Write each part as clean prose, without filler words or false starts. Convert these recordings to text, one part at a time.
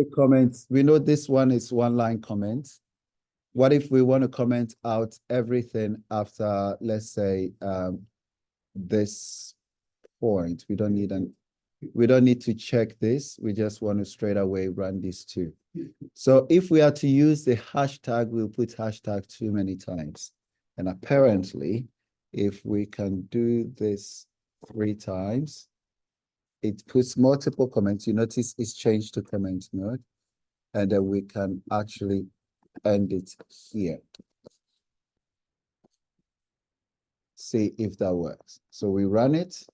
comments. We know this one is one line comment. What if we want to comment out everything after, let's say, this point? We don't need to check this. We just want to straight away run these two. So if we are to use the hashtag, we'll put hashtag too many times. And apparently, if we can do this 3 times, it puts multiple comments. You notice it's changed to comment mode. And then we can actually end it here. See if that works. So we run it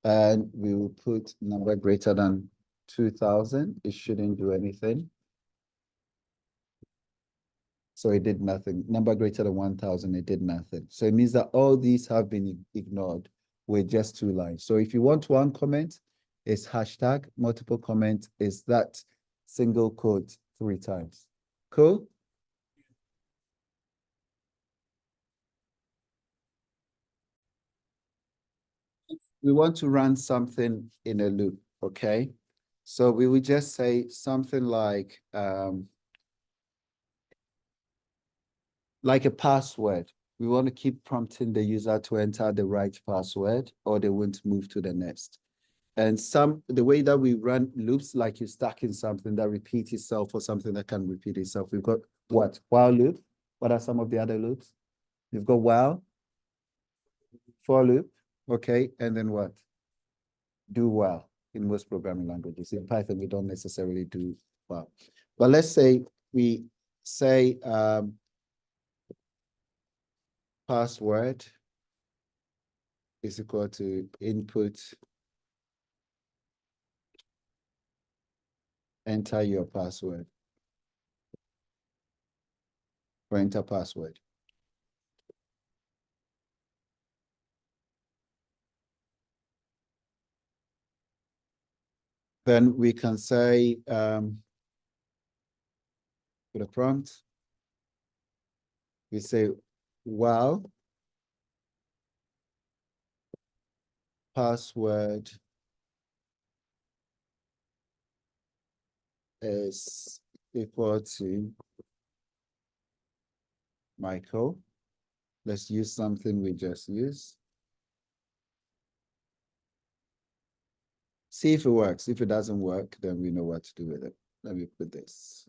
and we will put number greater than 2000. It shouldn't do anything. So it did nothing. Number greater than 1000, it did nothing. So it means that all these have been ignored with just 2 lines. So if you want one comment, it's hashtag. Multiple comment is that single quote 3 times. Cool? We want to run something in a loop, okay? So we would just say something like a password. We want to keep prompting the user to enter the right password or they won't move to the next. And the way that we run loops, like you're stacking something that repeats itself or something that can repeat itself. We've got what? While loop. What are some of the other loops? You've got while, for loop, okay, and then what? Do while in most programming languages. In Python, we don't necessarily do while. But let's say we say password is equal to input, enter your password, or enter password. Then we can say, with a prompt, we say, while password is equal to Michael. Let's use something we just used. See if it works. If it doesn't work, then we know what to do with it. Let me put this.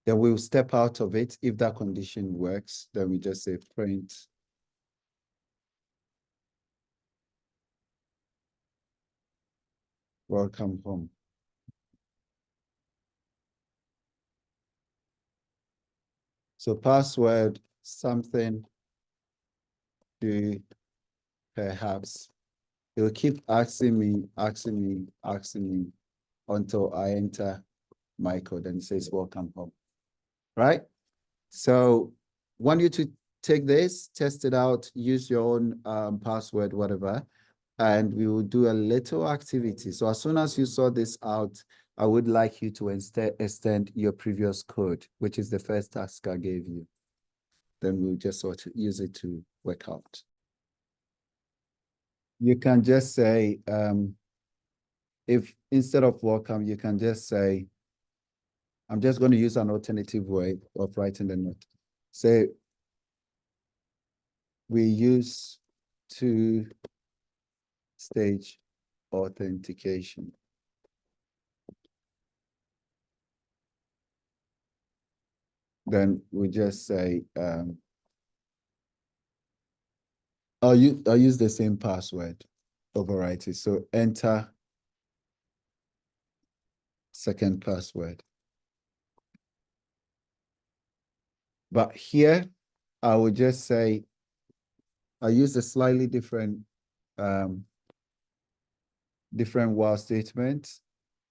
Then we'll step out of it. If that condition works, then we just say print welcome home. So password something to perhaps. It will keep asking me until I enter my code and it says welcome home. Right? So want you to take this, test it out, use your own password, whatever, and we will do a little activity. So as soon as you sort this out, I would like you to extend your previous code, which is the first task I gave you. Then we'll just sort of use it to work out. You can just say, if instead of welcome, you can just say, I'm just going to use an alternative way of writing the note. Say, we use two-stage authentication. Then we just say, I'll use the same password, overwrite it. So enter second password. But here, I would just say, I use a slightly different while statement.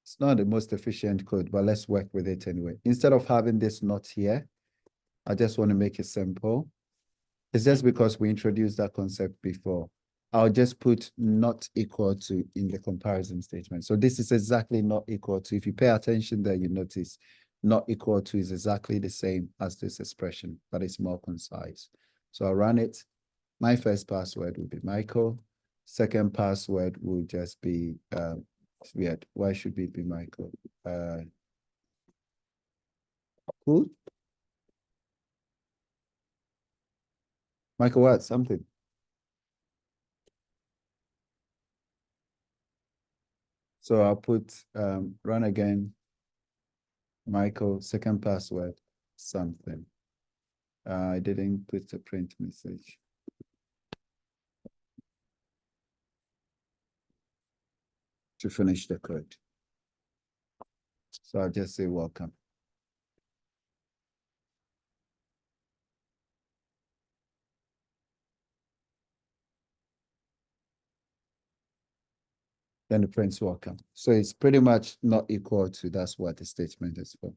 It's not the most efficient code, but let's work with it anyway. Instead of having this not here, I just want to make it simple. It's just because we introduced that concept before. I'll just put not equal to in the comparison statement. So this is exactly not equal to. If you pay attention there, you notice not equal to is exactly the same as this expression, but it's more concise. So I'll run it. My first password will be Michael. Second password will just be weird. Why should it be Michael? Who? Michael what? Something. So I'll put run again. Michael, second password, something. I didn't put the print message. To finish the code. So I'll just say welcome. Then the print's welcome. So it's pretty much not equal to, that's what the statement is for.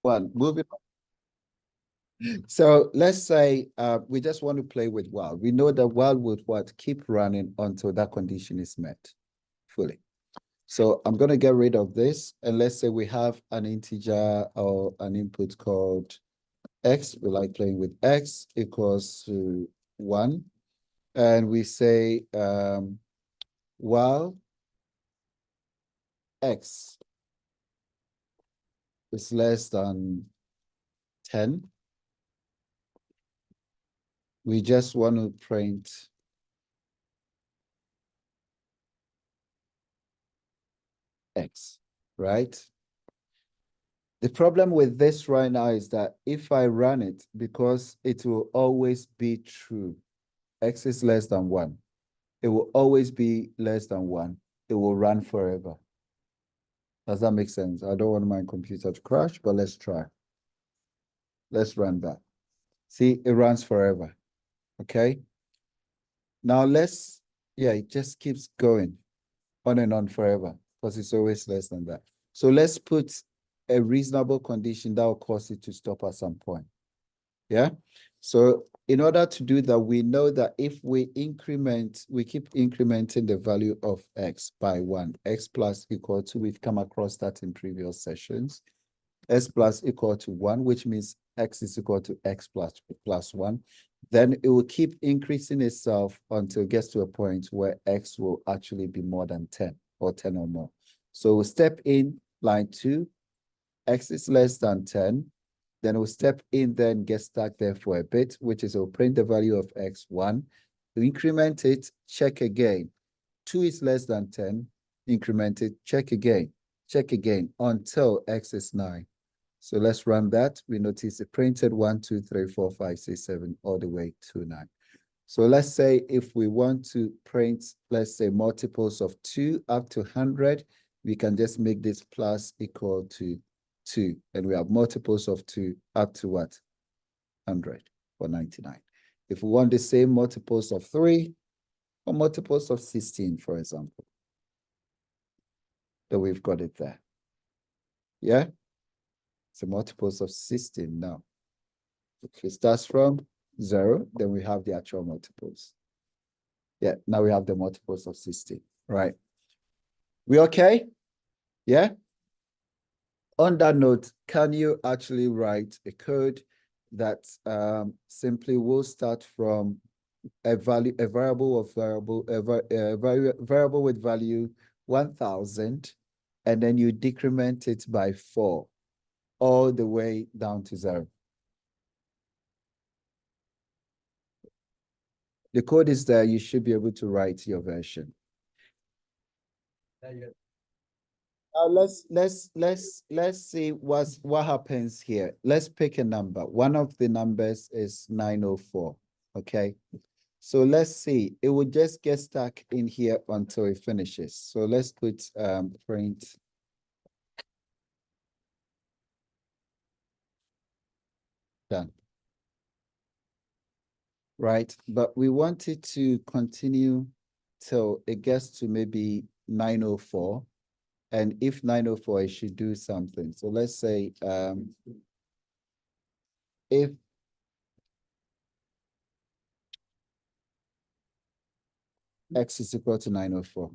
Well, moving on. So let's say we just want to play with while. We know that while would what keep running until that condition is met fully. So I'm going to get rid of this. And let's say we have an integer or an input called x. We like playing with x equals to 1. And we say while x is less than 10, we just want to print x, right? The problem with this right now is that if I run it, because it will always be true, x is less than 1. It will always be less than 1. It will run forever. Does that make sense? I don't want my computer to crash, but let's try. Let's run that. See, it runs forever. Okay. Now it just keeps going on and on forever because it's always less than that. So let's put a reasonable condition that will cause it to stop at some point. Yeah. So in order to do that, we know that if we keep incrementing the value of x by 1, x plus equal to, we've come across that in previous sessions, x plus equal to 1, which means x is equal to x plus 1. Then it will keep increasing itself until it gets to a point where x will actually be more than 10 or 10 or more. So we'll step in line 2, x is less than 10. Then we'll step in, then get stuck there for a bit, which is we'll print the value of x1, increment it, check again. 2 is less than 10, increment it, check again until x is 9. So let's run that. We notice it printed 1, 2, 3, 4, 5, 6, 7, all the way to 9. So let's say if we want to print, let's say multiples of 2 up to 100, we can just make this plus equal to 2. And we have multiples of 2 up to what? 100 or 99. If we want the same multiples of 3 or multiples of 16, for example, then we've got it there. Yeah? So multiples of 16 now. If it starts from 0, then we have the actual multiples. Yeah, now we have the multiples of 16, right? We okay? Yeah? On that note, can you actually write a code that simply will start from a variable with value 1000, and then you decrement it by 4 all the way down to 0. The code is there. You should be able to write your version. Let's see what happens here. Let's pick a number. One of the numbers is 904. Okay. So let's see. It will just get stuck in here until it finishes. So let's put print. Done. Right. But we want it to continue till it gets to maybe 904. And if 904, it should do something. So let's say if X is equal to 904.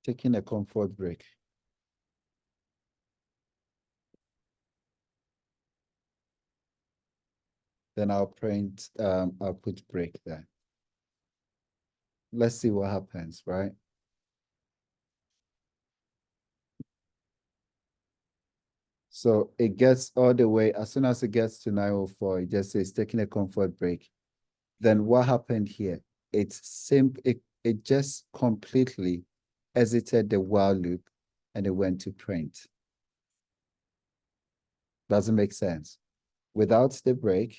Taking a comfort break. Then I'll put break there. Let's see what happens, right? So it gets all the way, as soon as it gets to 904, it just says taking a comfort break. Then what happened here? It just completely exited the while loop and it went to print. Doesn't make sense. Without the break,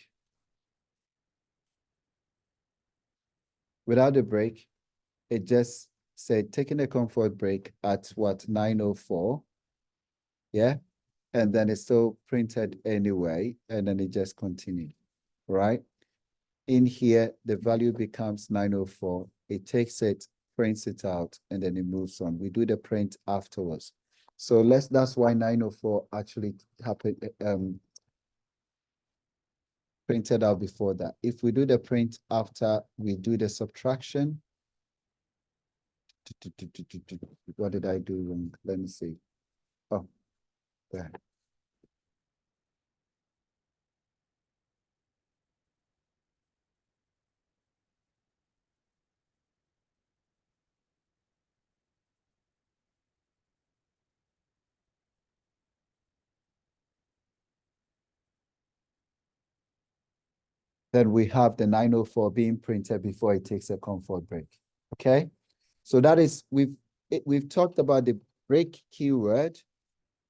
it just said taking a comfort break at what, 904. Yeah. And then it's still printed anyway. And then it just continued, right? In here, the value becomes 904. It takes it, prints it out, and then it moves on. We do the print afterwards. So that's why 904 actually happened, printed out before that. If we do the print after we do the subtraction, what did I do wrong? Let me see. Oh, there. Then we have the 904 being printed before it takes a comfort break. Okay. So that is, we've talked about the break keyword.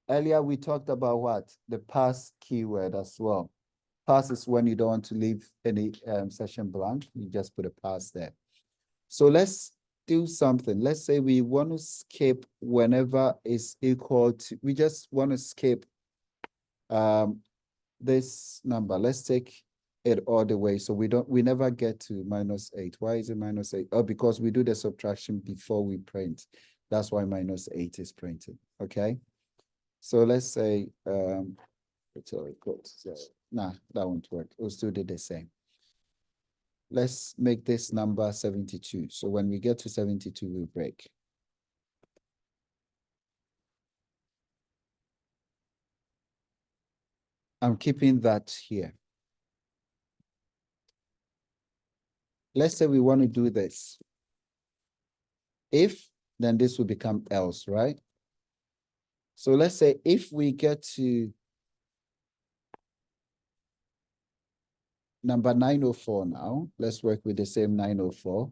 Earlier, we talked about what? The pass keyword as well. Pass is when you don't want to leave any session blank. You just put a pass there. So let's do something. Let's say we want to skip whenever is equal to, we just want to skip this number. Let's take it all the way. So we never get to -8. Why is it -8? Oh, because we do the subtraction before we print. That's why -8 is printed. Okay. So let's say, nah, that won't work. We'll still do the same. Let's make this number 72. So when we get to 72, we break. I'm keeping that here. Let's say we want to do this. If, then this will become else, right? So let's say if we get to number 904 now, let's work with the same 904.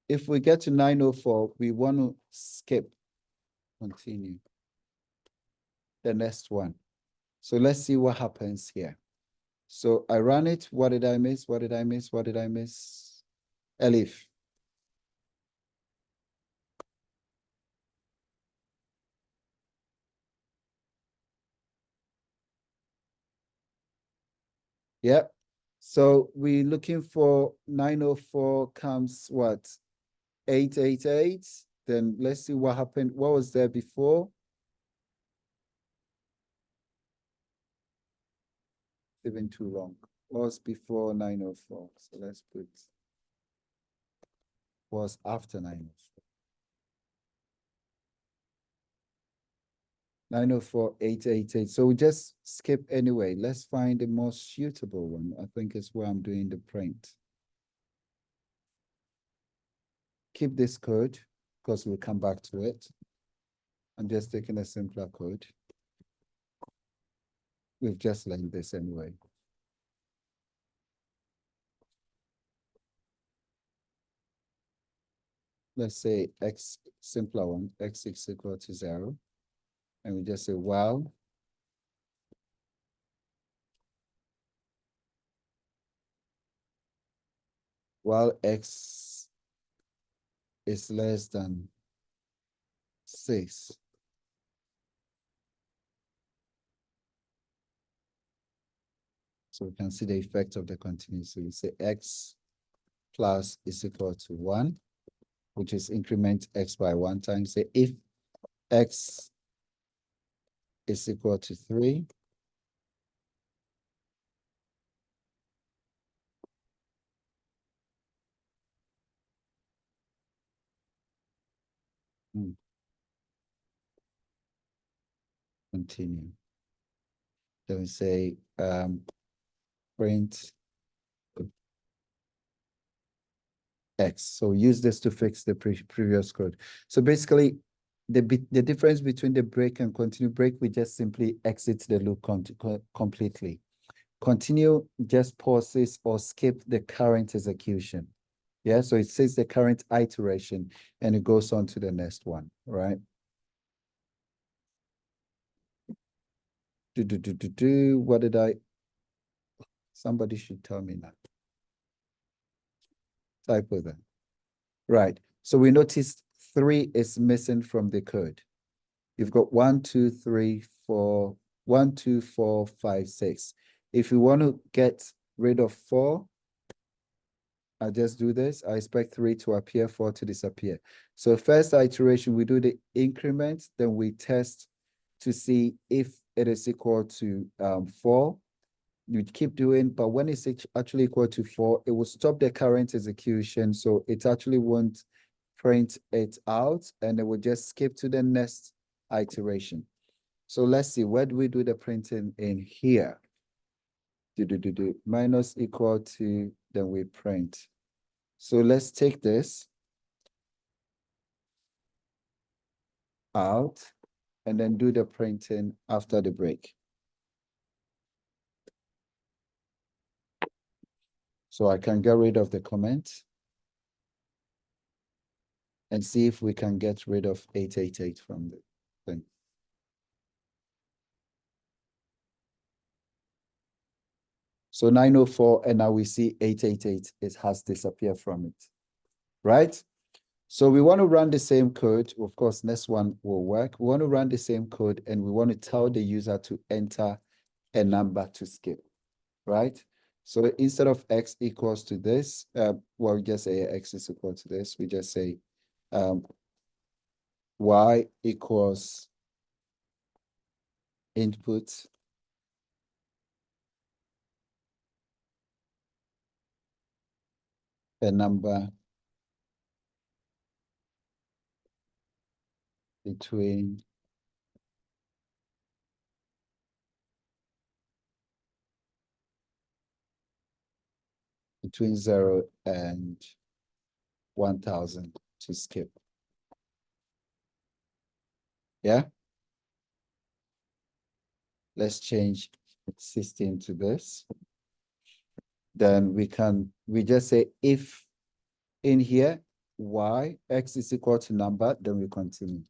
If we get to 904, we want to skip, continue the next one. So let's see what happens here. So I ran it. What did I miss? What did I miss? What did I miss? Elif. Yep. So we're looking for 904 comes what? 888. Then let's see what happened. What was there before? Even too long. What was before 904? So let's put was after 904. 904, 888. So we just skip anyway. Let's find the most suitable one. I think it's where I'm doing the print. Keep this code because we'll come back to it. I'm just taking a simpler code. We've just learned this anyway. Let's say X, simpler one, X is equal to 0. And we just say, while X is less than 6. So we can see the effect of the continuous. So we say x plus is equal to 1, which is increment x by 1 times. Say if x is equal to 3, continue. Then we say print x. So use this to fix the previous code. So basically, the difference between the break and continue break, we just simply exit the loop completely. Continue just pauses or skip the current execution. Yeah, so it says the current iteration and it goes on to the next one, right? What did I? Somebody should tell me that. Typo that. Right. So we noticed 3 is missing from the code. You've got 1, 2, 3, 4, 1, 2, 4, 5, 6. If you want to get rid of 4, I just do this. I expect 3 to appear, 4 to disappear. So first iteration, we do the increment, then we test to see if it is equal to 4. You keep doing, but when it's actually equal to 4, it will stop the current execution. So it actually won't print it out and it will just skip to the next iteration. So let's see, where do we do the printing in here? Minus equal to, then we print. So let's take this out and then do the printing after the break. So I can get rid of the comment and see if we can get rid of 888 from the thing. So 904, and now we see 888, it has disappeared from it, right? So we want to run the same code. Of course, next one will work. We want to run the same code and we want to tell the user to enter a number to skip, right? So instead of x equals to this, well, we just say x is equal to this. We just say y equals input a number between 0 and 1000 to skip. Yeah. Let's change 16 to this. Then we just say if in here, y, x is equal to number, then we continue.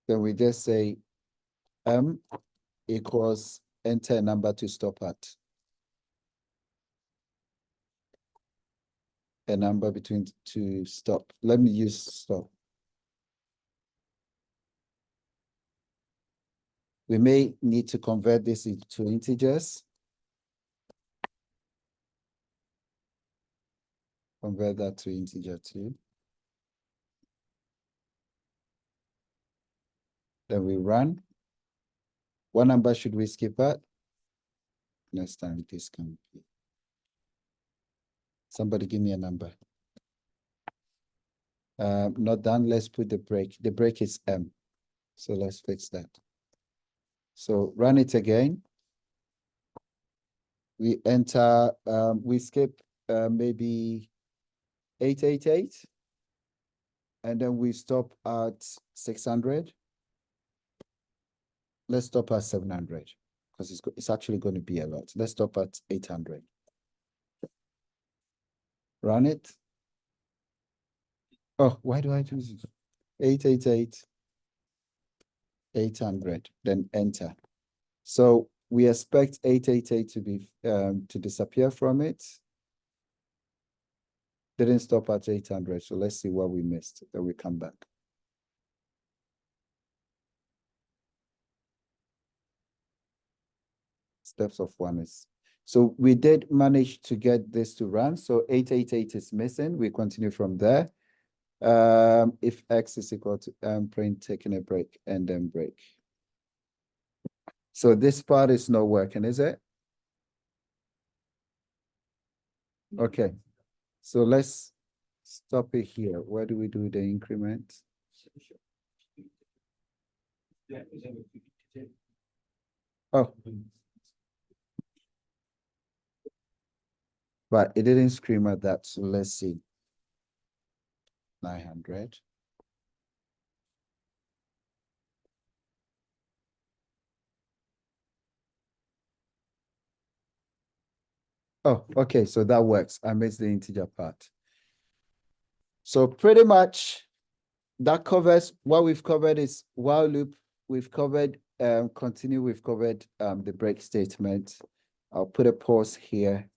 Then we just say m equals enter a number to stop at. A number between to stop. Let me use stop. We may need to convert this into integers. Convert that to integer too. Then we run. What number should we skip at? Next time this can be. Somebody give me a number. Not done. Let's put the break. The break is M. So let's fix that. So run it again. We enter, we skip maybe 888. And then we stop at 600. Let's stop at 700 because it's actually going to be a lot. Let's stop at 800. Run it. Oh, why do I do this? 888, 800, then enter. So we expect 888 to be to disappear from it. Didn't stop at 800. So let's see what we missed. Then we come back. Steps of one is. So we did manage to get this to run. So 888 is missing. We continue from there. If X is equal to print, taking a break, and then break. So this part is not working, is it? Okay. So let's stop it here. Where do we do the increment? Oh. But it didn't scream at that. So let's see. 900. Oh, okay. So that works. I missed the integer part. So pretty much that covers what we've covered is while loop. We've covered continue. We've covered the break statement. I'll put a pause here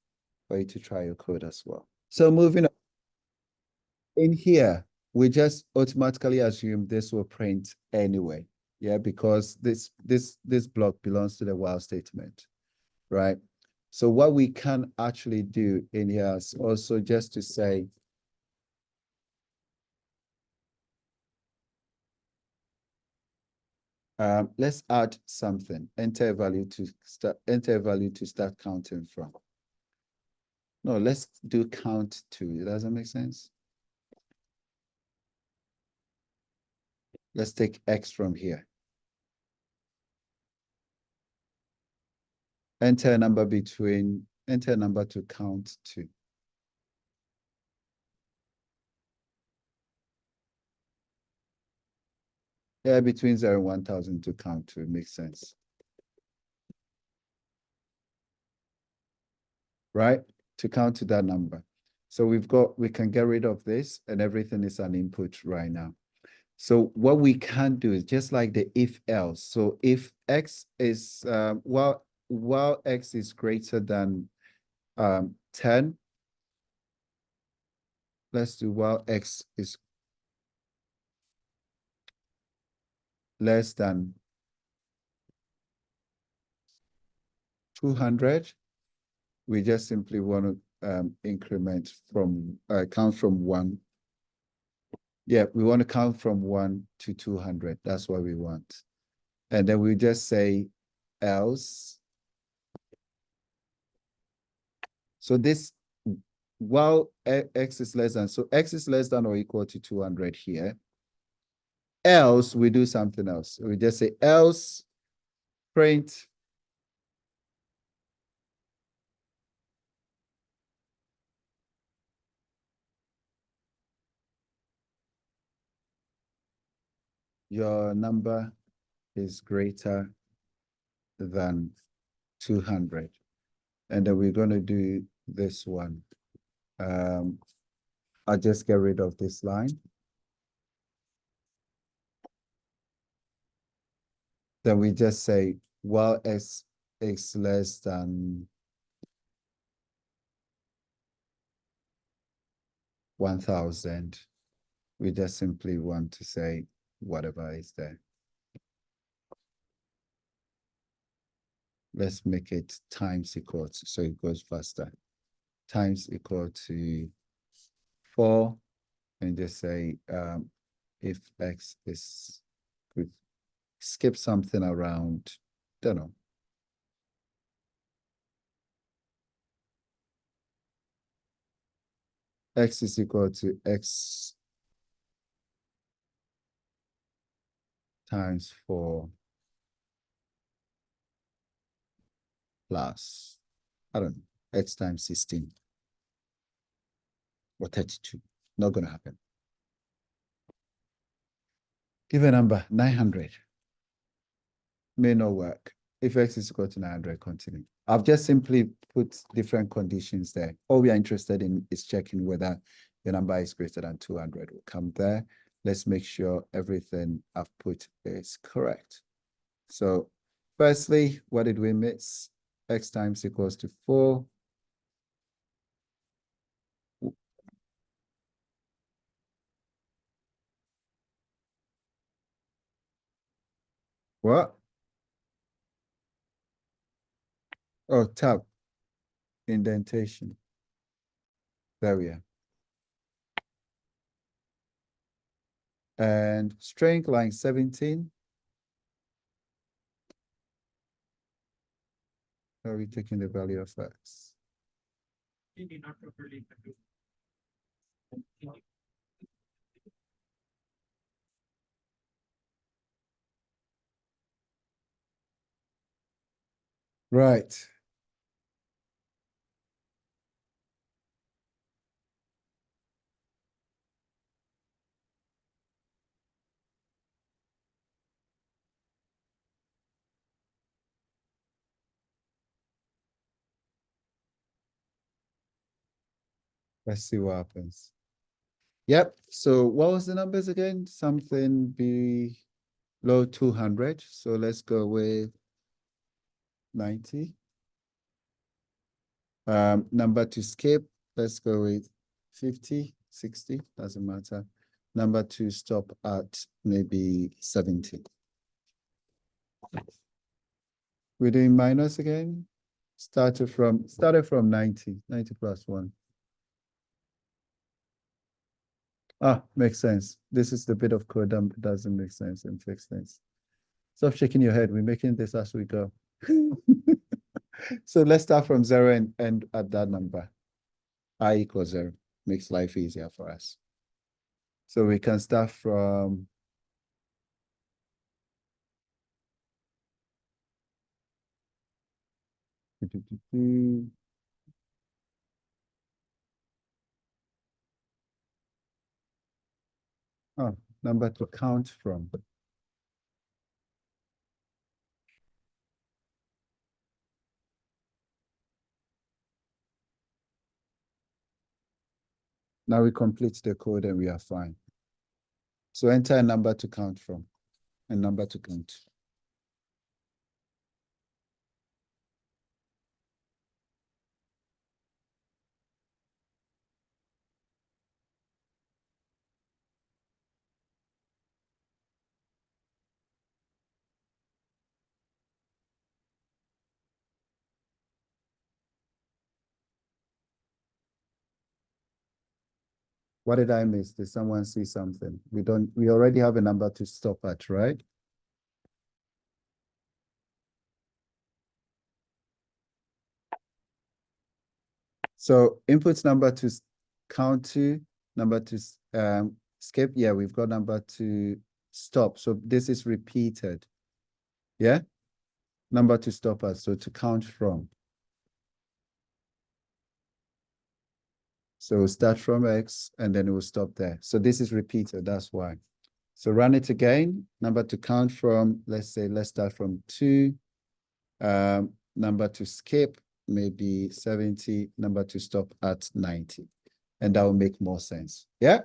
for you to try your code as well. So moving on. In here, we just automatically assume this will print anyway. Yeah, because this block belongs to the while statement, right? So what we can actually do in here is also just to say, let's add something. Enter a value to start counting from. No, let's do count to. It doesn't make sense. Let's take X from here. Enter a number to count to. Yeah, between 0 and 1,000 to count to. It makes sense. Right? To count to that number. So we can get rid of this and everything is an input right now. So what we can do is just like the if else. So if X is, while X is greater than 10, let's do while X is less than 200, we just simply want to increment from, count from 1. Yeah, we want to count from 1 to 200. That's what we want. And then we just say else. So this, while X is less than, so X is less than or equal to 200 here. Else, we do something else. We just say else print your number is greater than 200. And then we're going to do this one. I'll just get rid of this line. Then we just say, while X is less than 1,000, we just simply want to say whatever is there. Let's make it times equal to, so it goes faster. Times equal to 4, and just say if X is good, skip something around, don't know. X is equal to X times 4 plus, I don't know, X times 16 or 32. Not going to happen. Give a number, 900. May not work. If X is equal to 900, continue. I've just simply put different conditions there. All we are interested in is checking whether the number is greater than 200. We'll come there. Let's make sure everything I've put is correct. So firstly, what did we miss? X times equals to 4. What? Oh, tab. Indentation. There we are. And strength line 17. How are we taking the value of x? Right. Let's see what happens. Yep. So what was the numbers again? Something below 200. So let's go with 90. Number to skip, let's go with 50, 60, doesn't matter. Number to stop at maybe 70. We're doing minus again. Started from 90 plus 1. Ah, makes sense. This is the bit of code that doesn't make sense and makes sense. Stop shaking your head. We're making this as we go. So let's start from 0 and end at that number. I equals 0. Makes life easier for us. So we can start from oh, number to count from. Now we complete the code and we are fine. So enter a number to count from, a number to count. What did I miss? Did someone see something? We already have a number to stop at, right? So inputs number to count to, number to skip. Yeah, we've got number to stop. So this is repeated. Yeah? Number to stop at, so to count from. So we'll start from X and then it will stop there. So this is repeated, that's why. So run it again. Number to count from, let's start from 2. Number to skip, maybe 70. Number to stop at 90. And that will make more sense. Yeah?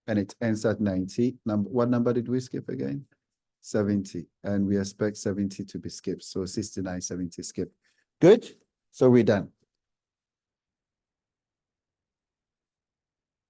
And it ends at 90. What number did we skip again? 70. And we expect 70 to be skipped. So 69, 70 skip. Good? So we're done.